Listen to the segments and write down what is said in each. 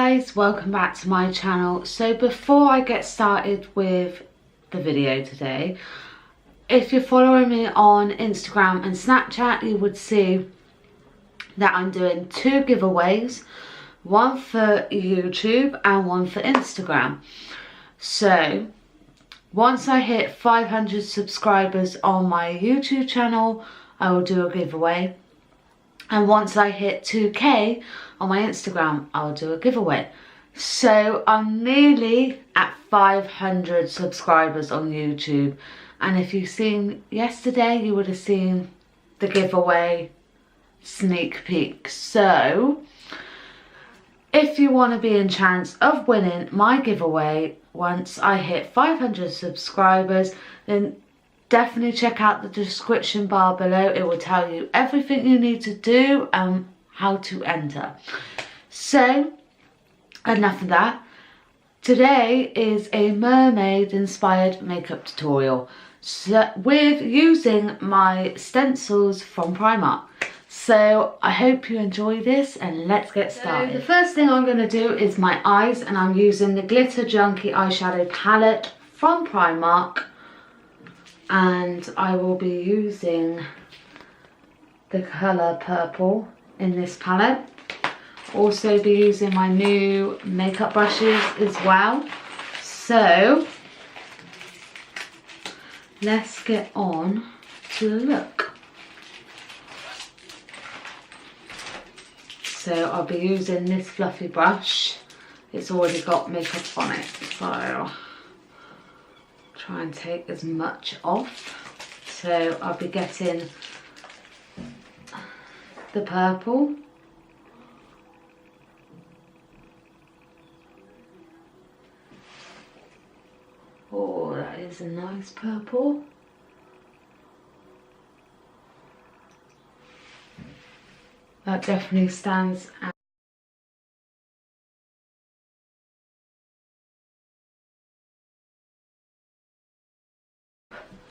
guys, welcome back to my channel. So before I get started with the video today, if you're following me on Instagram and Snapchat, you would see that I'm doing two giveaways, one for YouTube and one for Instagram. So once I hit 500 subscribers on my YouTube channel, I will do a giveaway. And once I hit 2k on my Instagram, I'll do a giveaway. So I'm nearly at 500 subscribers on YouTube. And if you've seen yesterday, you would have seen the giveaway sneak peek. So if you want to be in chance of winning my giveaway once I hit 500 subscribers, then definitely check out the description bar below. It will tell you everything you need to do and how to enter. So enough of that. Today is a mermaid inspired makeup tutorial, so with using my stencils from Primark. So I hope you enjoy this and let's get started. So the first thing I'm going to do is my eyes, and I'm using the Glitter Junkie eyeshadow palette from Primark, and I will be using the colour purple in this palette. Also be using my new makeup brushes as well. So let's get on to the look. So I'll be using this fluffy brush. It's already got makeup on it, so try and take as much off. So I'll be getting the purple. Oh, that is a nice purple. That definitely stands out.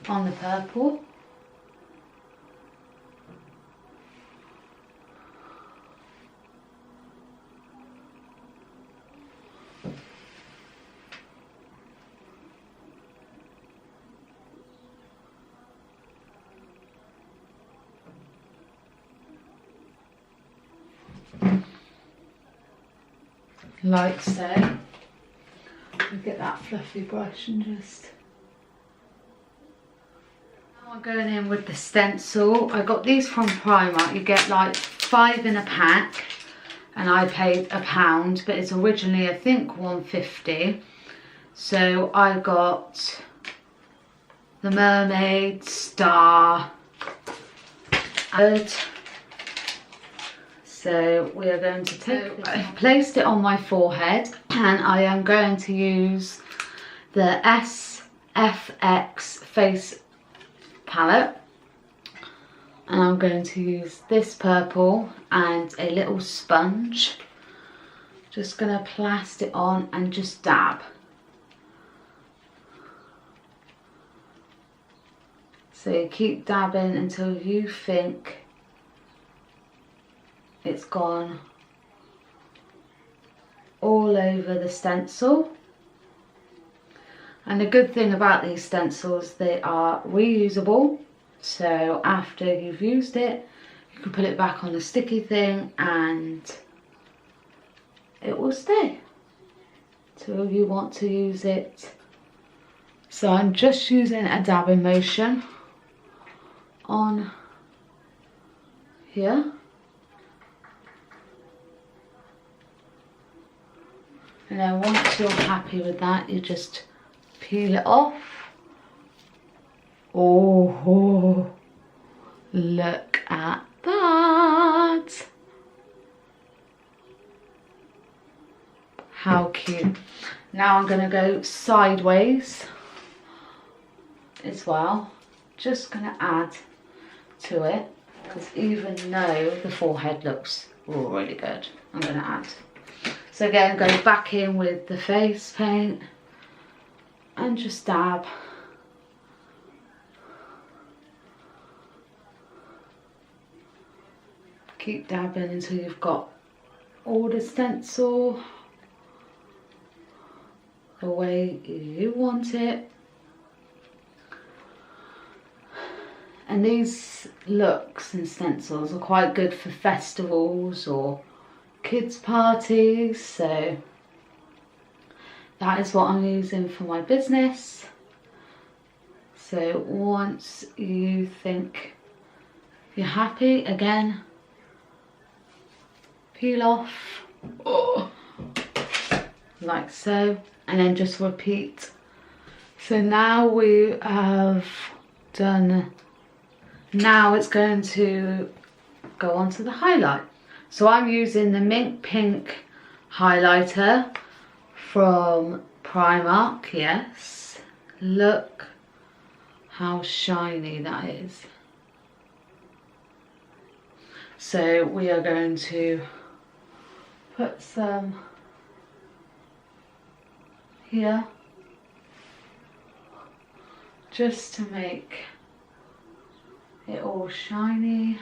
On the purple. Like so. Get that fluffy brush and just... Now I'm going in with the stencil. I got these from Primark. You get like 5 in a pack, and I paid £1, but it's originally I think £1.50. So I got the Mermaid, Star, and so we are going to take, I've placed it on my forehead, and I am going to use the SFX face palette, and I'm going to use this purple and a little sponge. Just going to plast it on and just dab. So you keep dabbing until you think it's gone all over the stencil. And the good thing about these stencils, they are reusable, so after you've used it, you can put it back on a sticky thing and it will stay till you want to use it. So I'm just using a dabbing motion on here. And then once you're happy with that, you just peel it off. Oh, look at that. How cute. Now I'm going to go sideways as well. Just going to add to it, because even though the forehead looks really good, I'm going to add. So again, go back in with the face paint and just dab. Keep dabbing until you've got all the stencil the way you want it. And these looks and stencils are quite good for festivals or kids parties, so that is what I'm using for my business. So once you think you're happy, again, peel off, like so, and then just repeat. So now we have done, now it's going to go on to the highlight. So I'm using the Mint Pink highlighter from Primark, yes. Look how shiny that is. So we are going to put some here, just to make it all shiny.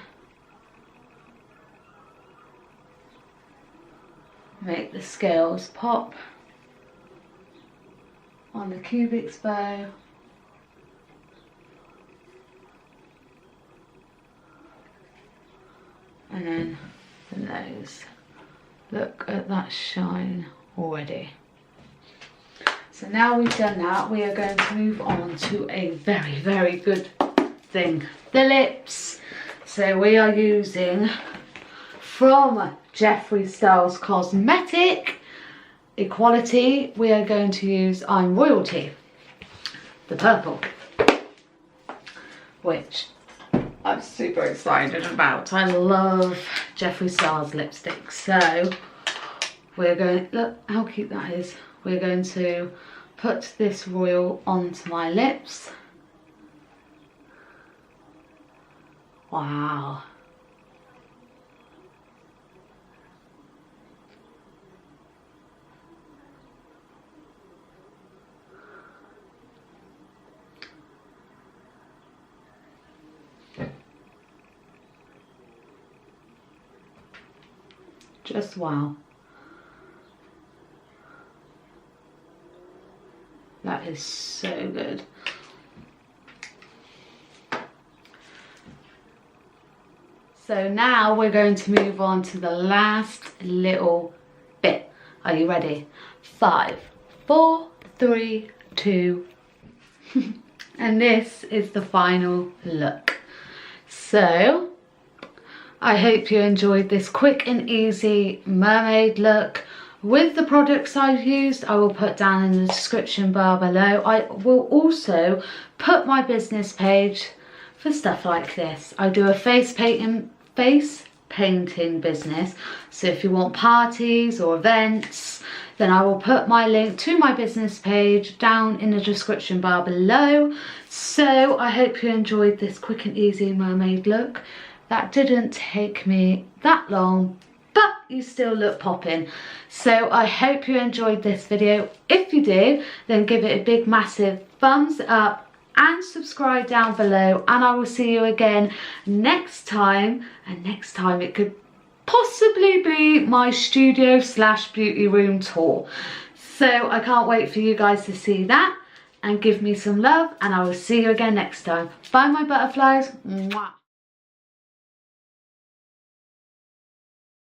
Make the scales pop on the Cubix bow. And then the nose. Look at that shine already. So now we've done that, we are going to move on to a very, very good thing. The lips. So we are using from Jeffree Star's Cosmetic Equality, we are going to use I'm Royalty, the purple, which I'm super excited about. I love Jeffree Star's lipstick. So we're going, look how cute that is. We're going to put this royal onto my lips. Wow. Just wow. That is so good. So now we're going to move on to the last little bit. Are you ready? 5, 4, 3, 2. And this is the final look. So I hope you enjoyed this quick and easy mermaid look with the products I've used. I will put down in the description bar below. I will also put my business page for stuff like this. I do a face painting business, so if you want parties or events, then I will put my link to my business page down in the description bar below. So I hope you enjoyed this quick and easy mermaid look. That didn't take me that long, but you still look popping. So I hope you enjoyed this video. If you did, then give it a big massive thumbs up and subscribe down below, and I will see you again next time. And next time it could possibly be my studio / beauty room tour. So I can't wait for you guys to see that and give me some love, and I will see you again next time. Bye my butterflies. Mwah.